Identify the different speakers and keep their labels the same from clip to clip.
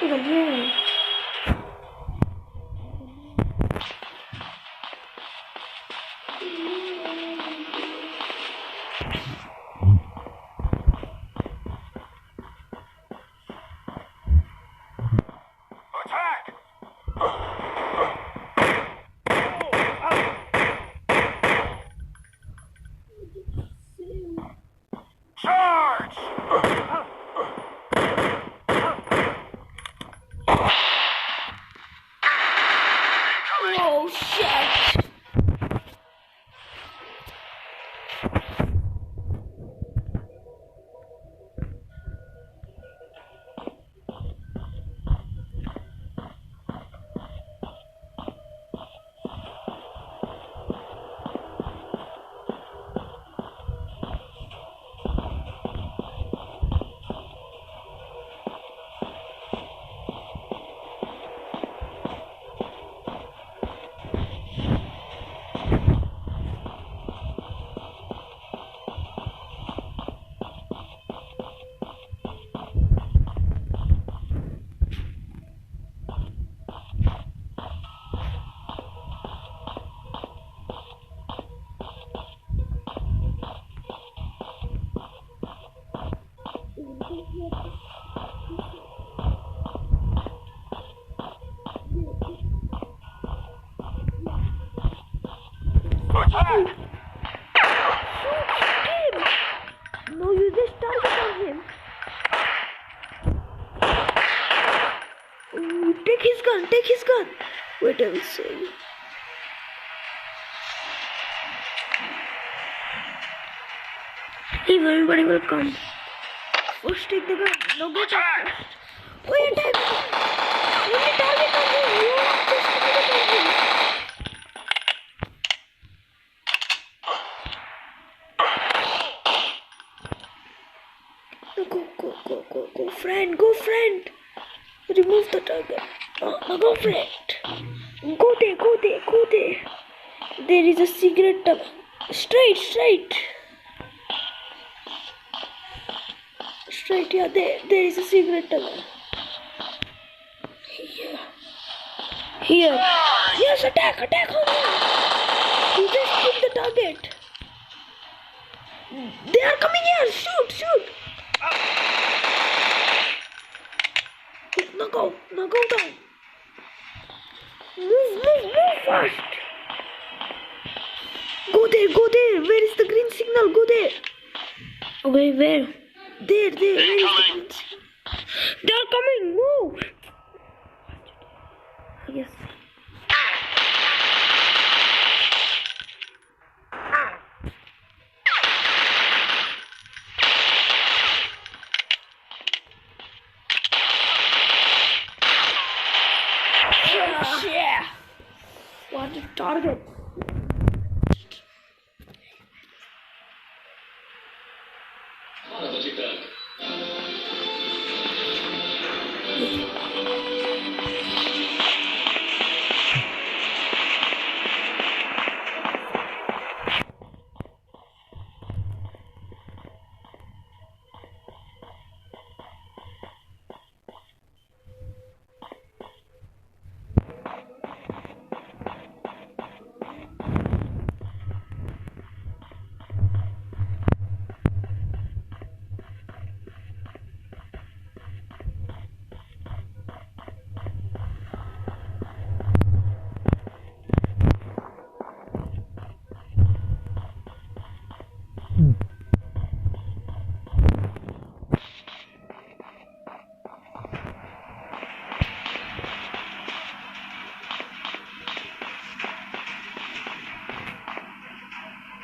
Speaker 1: Yeah.
Speaker 2: Attack! Charge!
Speaker 1: Oh shit!
Speaker 2: Attack!
Speaker 1: No, you just target on him. Ooh, take his gun, take his gun. Wait, I will say. Leave, everybody will come. First take the gun. No, go
Speaker 2: Attack!
Speaker 1: first. Wait, attack! Only target on him. You want just target on him. Go, friend, go, friend. Remove the target. Now go, friend. Go there. There is a cigarette tub. Straight, yeah, there is a cigarette tub. Here. Yes, attack on him. He just hit the target. They are coming here. Shoot. Now go down. Move fast. Go there. Where is the green signal? Go there. Okay, where? There. Where is the green signal? They are coming. Move. Yes. Yeah. What a target.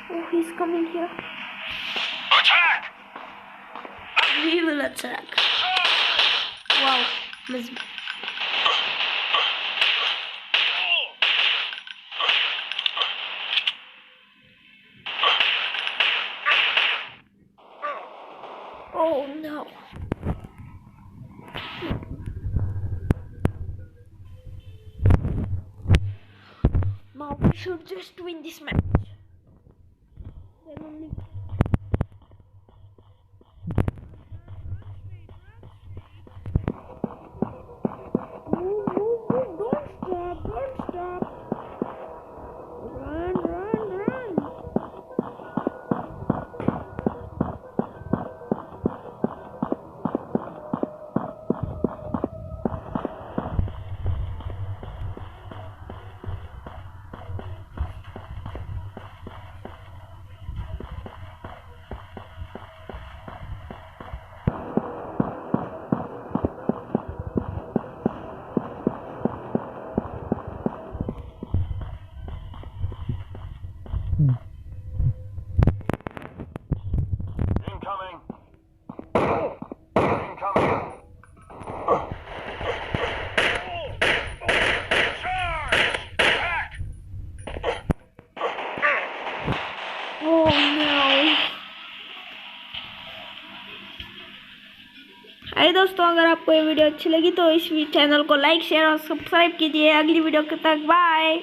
Speaker 1: Oh, he's coming here.
Speaker 2: Attack!
Speaker 1: We will attack. Wow. Miss. Oh no. Now we should just win this match. Then only. Oh no. अरे दोस्तों, अगर आपको ये video अच्छी लगी तो इस channel को लाइक शेयर और सब्सक्राइब कीजिए। अगली वीडियो तक बाय।